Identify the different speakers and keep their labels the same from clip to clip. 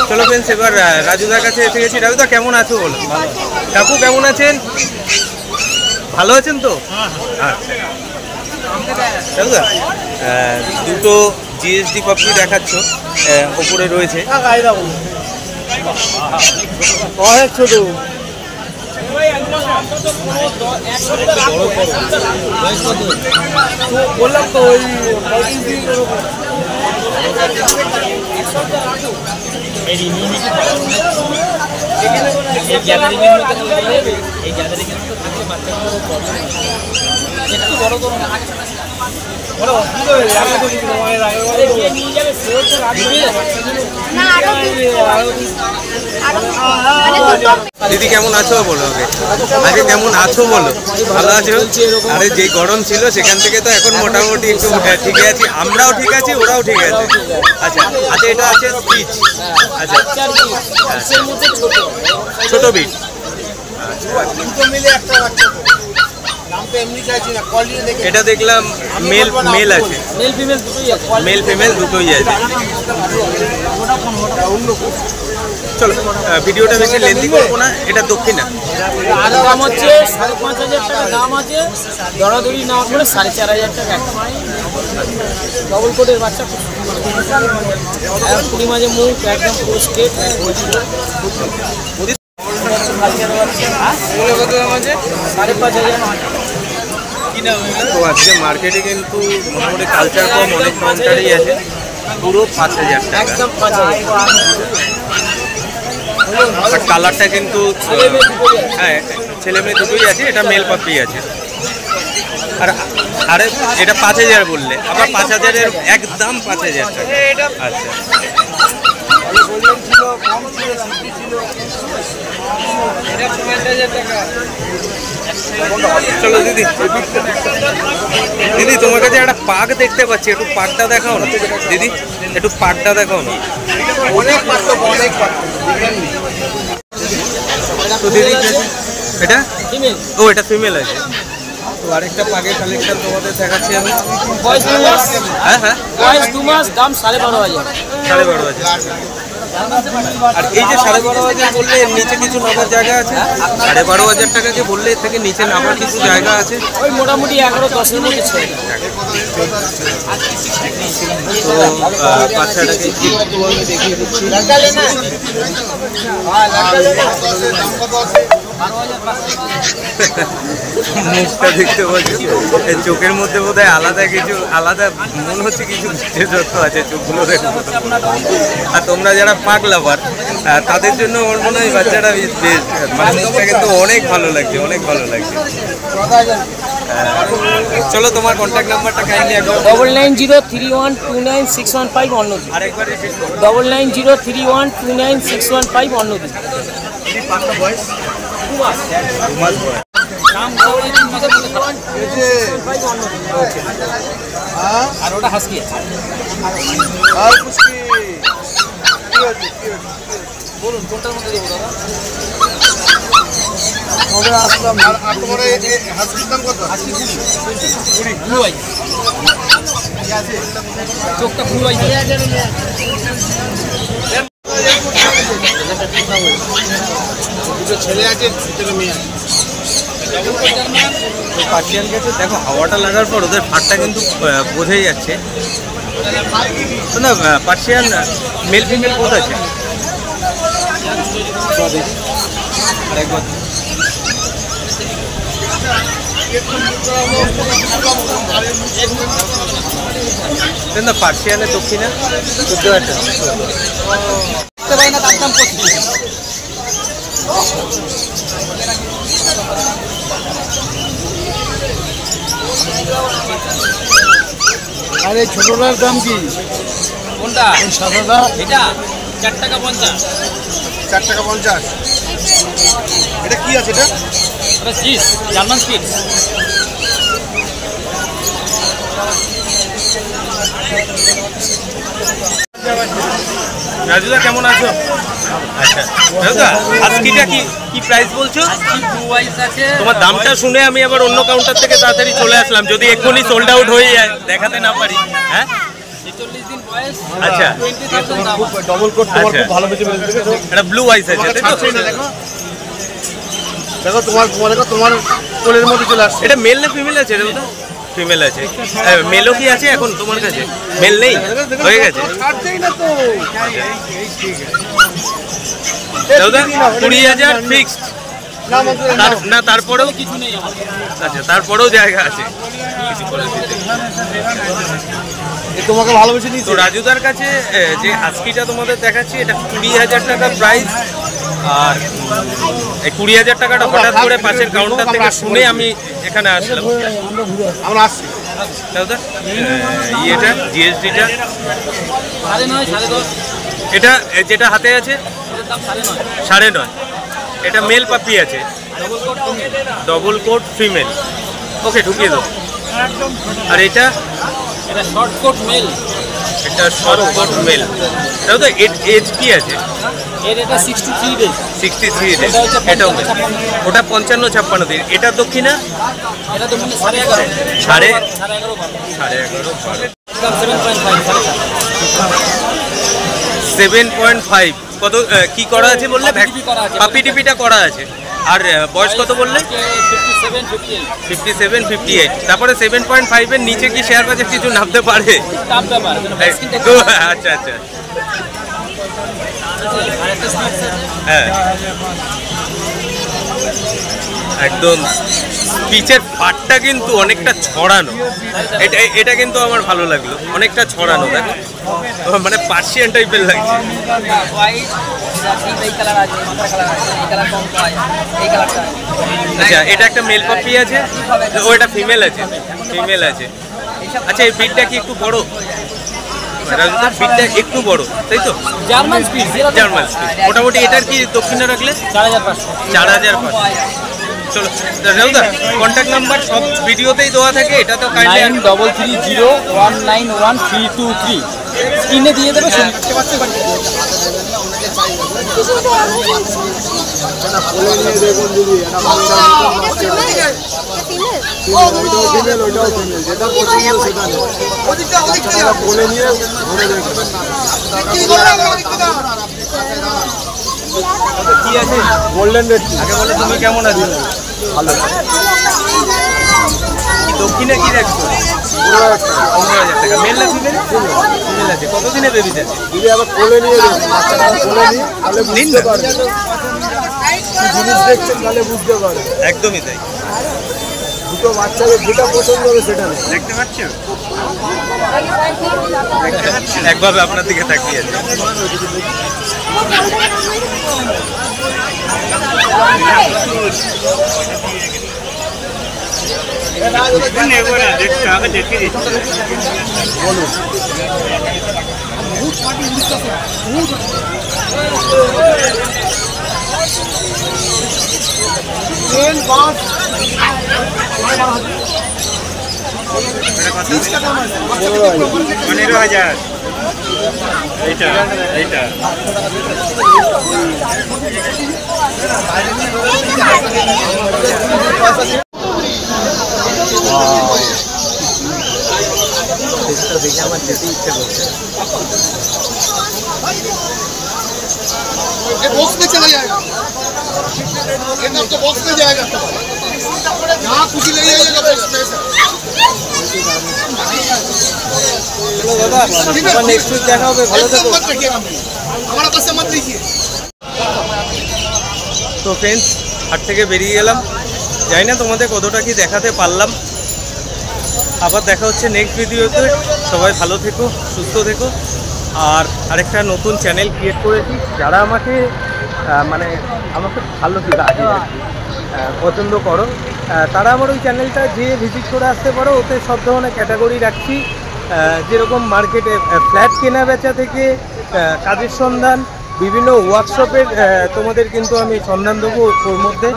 Speaker 1: চলো ফ্রেন্ডস, এবার রাজুদার কাছে এসে গেছি। রাজুদা কেমন আছো বলো? কাকু কেমন আছেন? ভালো আছেন তো? আচ্ছা রাজুদা, দুটো জিএসডি কপি দেখাচ্ছ, ওপরে রয়েছে।
Speaker 2: ছোট বললাম তো ওই একটু বড় করো না,
Speaker 1: দিদি কেমন আছো বলো? আগে কেমন আছো বলো? ভালো আছো? আরে যে গরম ছিল সেখান থেকে তো এখন মোটামুটি একটু ঠিক আছে, আমরাও ঠিক আছি, ওরাও ঠিক আছে। আচ্ছা আচ্ছা, এটা আছে স্পিচ। আচ্ছা ছোট বিট, এটা দেখলাম মেল আছে, মেল ফিমেল দুটোই আছে। চলো ভিডিওটা বেশি লেন্থি করবো না। এটা দক্ষিণা,
Speaker 2: দাম হচ্ছে 5,500 টাকা দাম আছে, দরাদরি না করে 4,500 টাকা। ডবল কোটের বাচ্চা, পুরি মাঝে মুখ একদম পুরো স্ট্রেট।
Speaker 1: তো আজকে মার্কেটে কিন্তু মোটামুটি কালচার কম, অনেক কাউন্টারই আছে, পুরো 5,000 টাকা। আর কালারটা কিন্তু হ্যাঁ ছেলে মেয়ে দুটোই আছে, এটা মেল পাপি আছে। আর আরে এটা 5,000 বললে, আবার 5,000-এর একদম 5,000 টাকা। আচ্ছা চলো দিদি, দিদি তোমার কাছে একটা পাক দেখতে পাচ্ছি, একটু পাকটা দেখাও না দিদি, একটু পাকটা দেখাও না। তো দিদি এটা ও এটা ফিমেল আছে। তো আরেকটা পাকের কালেকশন তোমাদের দেখাচ্ছি আমি। হ্যাঁ হ্যাঁ,
Speaker 2: 2 মাস, দাম 12,500।
Speaker 1: 12,500। আর এই যে 12,500 বললে এর নিচে কিছু নামার জায়গা আছে? 12,500 টাকাকে বললে এর থেকে নিচে নামার কিছু জায়গা আছে?
Speaker 2: ওই মোটামুটি 11-10-এর মধ্যে ছেড়ে।
Speaker 1: তো বাচ্চাটাকে একটু আমি দেখিয়ে দিচ্ছি। মুখটা দেখতে পাচ্ছি, চোখের মধ্যে বোধ হয় আলাদা কিছু, আলাদা মনে হচ্ছে কিছু বিশেষত্ব আছে চোখগুলো দেখো। আর তোমরা যারা পাক লাভার তাদের জন্য ওর মনে হয় বাচ্চাটা মানে মুখটা কিন্তু অনেক ভালো লাগছে, অনেক ভালো লাগছে। চলো তোমার কন্ট্যাক্ট নাম্বারটা কাইন্ডলি একবার।
Speaker 2: 9903129615 অন্যদি।
Speaker 1: আরেকবার
Speaker 2: 9903129615 অন্যদি।
Speaker 1: বয়স 2 মাস।
Speaker 2: আর ওটা হাসকি
Speaker 3: আর কুচকি
Speaker 2: বলুন কোনটার মধ্যে দেবো দাদা?
Speaker 3: আমরা আসলাম। আর তোমার হাসকির দাম কত?
Speaker 2: হাসকি 20 ব্লু আই, চোখটা ব্লু আই।
Speaker 3: দুটো ছেলে আছে, ভিতরে মেয়ে আছে।
Speaker 1: পার্সিয়ান গেছে দেখো, হাওয়াটা লাগার পর ওদের ফাটটা কিন্তু বোঝাই যাচ্ছে না। পার্সিয়ান মেল ফিমেল বোধ আছে। আরেকবার না, পার্সিয়ানে দক্ষিণা 14,000
Speaker 2: না, তার দাম 25।
Speaker 3: আরে ছোটটার দাম কি?
Speaker 2: কোনটা?
Speaker 3: সাদাটা
Speaker 2: এটা 4 টাকা 50।
Speaker 3: 4 টাকা 50। এটা কি আছে? এটা
Speaker 2: এটা চিজ, জার্মান চিজ।
Speaker 1: রাজুদা কেমন আছো? আচ্ছা রাজুদা, আজকিটা কি প্রাইস বলছো? তোমার দামটা শুনে আমি আবার অন্য কাউন্টার থেকে তাড়াতাড়ি চলে আসলাম, যদি এক্ষুনি সোল্ড আউট হয়ে যায়, দেখাতে না পারি। হ্যাঁ
Speaker 2: 40 দিন বয়স।
Speaker 1: আচ্ছা
Speaker 2: 20,000 দাম আছে।
Speaker 3: ডবল কোট তোমার
Speaker 1: আচ্ছা।
Speaker 3: খুব ভালো বেঁচে বেঁচে দেখেছো
Speaker 1: এটা ব্লু আইস আছে তাই তো?
Speaker 3: ছাড়ছেই না, দেখো দেখো তোমার কোলের মধ্যে চলে আসছে।
Speaker 1: এটা মেল না ফিমেল আছে রে ওটা? ফিমেল আছে। মেলও কি আছে এখন তোমার কাছে? মেল নেই, হয়ে গেছে।
Speaker 3: ছাড়ছেই না তো।
Speaker 1: দাদা 20,000 ফিক্সড
Speaker 3: না মন্ত্রী
Speaker 1: না? তারপরেও
Speaker 2: কিছু নেই আমার।
Speaker 1: আচ্ছা, তারপরেও জায়গা আছে কিছু করে দিতে।
Speaker 3: তোমাকে ভালোবেসে
Speaker 1: তো
Speaker 3: নিয়েছে।
Speaker 1: রাজুদার কাছে যে হাস্কিটা তোমাদের দেখাচ্ছি এটা 20,000 টাকা প্রাইস। আর এই 20,000 টাকাটা হঠাৎ করে পাশের কাউন্টার থেকে শুনে আমি এখানে আসলাম।
Speaker 3: আমরা আসছি।
Speaker 1: দাদা ইয়েটা জিএসডিটা
Speaker 2: 9.5 10.5
Speaker 1: এটা যেটা হাতে আছে
Speaker 2: এর দাম 9.5
Speaker 1: 9.5। এটা মেল পাপি আছে,
Speaker 2: double coat female.
Speaker 1: Double coat female. Okay, ঢুকিয়ে দাও। আর এটা
Speaker 2: এটা শর্ট কোট মেল।
Speaker 1: এটা শর্ট কোট মেল। দাদা এজ কি আছে?
Speaker 2: এর এটা 63 ডেজ।
Speaker 1: 63 ডেজ।
Speaker 2: এটা হচ্ছে
Speaker 1: এটাও মেল। ওটা 55-56 দিন। এটা দক্ষিণা
Speaker 2: এটা তো মানে 11.5
Speaker 1: সাড়ে
Speaker 2: 11.5 ভালো।
Speaker 1: 11.5
Speaker 2: দাম 7.5
Speaker 1: 7.5 কত কি করা আছে বললে?
Speaker 2: পাপি করা আছে।
Speaker 1: পাপি টিপিটা করা আছে। আর বয়স কত বললে?
Speaker 2: 57 58
Speaker 1: 57 58। তারপরে 7.5 এর নিচে কি শেয়ার বাজার কিছু নামতে পারে?
Speaker 2: দাম ব্যাপার ভ্যাকসিন দেখতে
Speaker 1: আচ্ছা আচ্ছা,
Speaker 2: আর একটা স্পিচ আছে।
Speaker 1: হ্যাঁ একদম পিচের পাটটা কিন্তু অনেকটা ছড়ানো। এটা কিন্তু আমার ভালো লাগলো, অনেকটা ছড়ানো। দেখো মানে পার্সিয়ান টাইপের লাগছে।
Speaker 2: হোয়াইট এই কালার আছে, মাথা কালার আছে, এই কালার কম হয়, এই কালারটা।
Speaker 1: আচ্ছা, এটা একটা মেল পাপি আছে, ও এটা ফিমেল আছে, ফিমেল আছে। আচ্ছা, এই ব্রিডটা কি একটু বড়? ব্রিডটা একটু বড় তাই তো?
Speaker 2: German speech,
Speaker 1: German speech. মোটামুটি এটার কি দক্ষিণে রাখলে?
Speaker 2: 4,500।
Speaker 1: 4,500। চলো রাহুদা, কন্ট্যাক্ট নাম্বার সব ভিডিওতেই দেওয়া থাকে, এটা তো কাইন্ডলি
Speaker 2: 9330191323 স্ক্রিনে দিয়ে দেবে।
Speaker 1: কি আছে? Golden red. আগে বলো তুমি কেমন আছো? ভালো। দক্ষিণে কি রাখছো? 15,000 টাকা। মেল না ফিমেল? ফিমেল আছে। কতদিনে বেবি আছে?
Speaker 3: দিদি আবার কোলে নিয়ে কোলে নিয়ে তাহলে বুঝতে পারবে। জিনিস দেখছেন তাহলে বুঝতে পারবে।
Speaker 1: একদমই তাই।
Speaker 3: দুটো বাচ্চাকে যেটা পছন্দ হবে সেটা নেই।
Speaker 1: দেখতে পাচ্ছ? একভাবে আপনার দিকে তাকিয়ে আছে। পনেরো হাজার। এইটা এইটা দেখে আমার যেতে ইচ্ছে করছে।
Speaker 3: बॉक्स में चला जाएगा, ये नाम तो बॉक्स में जाएगा, जहाँ खुशी ले जाइएगा बॉक्स में।
Speaker 1: চলো দাদা, আবার নেক্সট উইক দেখা হবে। ভালো থেকো।
Speaker 3: मत रखिएगा, हमारा पैसा मत लीजिए।
Speaker 1: তো ফ্রেন্ডস, হাট থেকে বেরিয়ে গেলাম। জানি না তোমাদের কতটা কি দেখাতে পারলাম। আবার দেখা হচ্ছে নেক্সট ভিডিওতে। সবাই ভালো থেকো, সুস্থ থেকো। আর আরেকটা নতুন চ্যানেল ক্রিয়েট করেছি। যারা আমাকে আমাকে ভালো লাগে পছন্দ করো, তারা আমার ওই চ্যানেলটা যেয়ে ভিজিট করে আসতে পারো। ওতে সব ধরনের ক্যাটাগরি রাখছি, যেরকম মার্কেটে ফ্ল্যাট কেনা বেচা থেকে কাজের সন্ধান, বিভিন্ন ওয়ার্কশপের তোমাদের কিন্তু আমি সন্ধান দেবো ওর মধ্যে।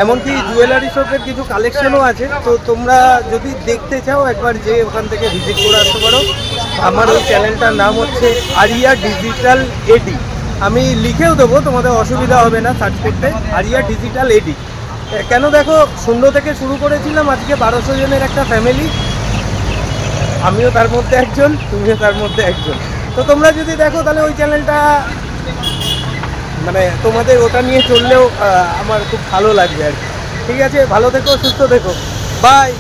Speaker 1: এমনকি জুয়েলারি শপের কিছু কালেকশনও আছে। তো তোমরা যদি দেখতে চাও একবার যে ওখান থেকে ভিজিট করে আসতে পারো। আমার ওই চ্যানেলটার নাম হচ্ছে আরিয়া ডিজিটাল এডি। আমি লিখেও দেবো, তোমাদের অসুবিধা হবে না সার্চ করতে, আরিয়া ডিজিটাল এডি। কেন দেখো, 0 থেকে শুরু করেছিলাম, আজকে 1200 জনের একটা ফ্যামিলি।
Speaker 4: আমিও তার মধ্যে একজন, তুমিও তার মধ্যে একজন। তো তোমরা যদি দেখো তাহলে ওই চ্যানেলটা মানে তোমাদের ওটা নিয়ে চললেও আমার খুব ভালো লাগবে আর কি। ঠিক আছে, ভালো থেকো, সুস্থ থেকো, বাই।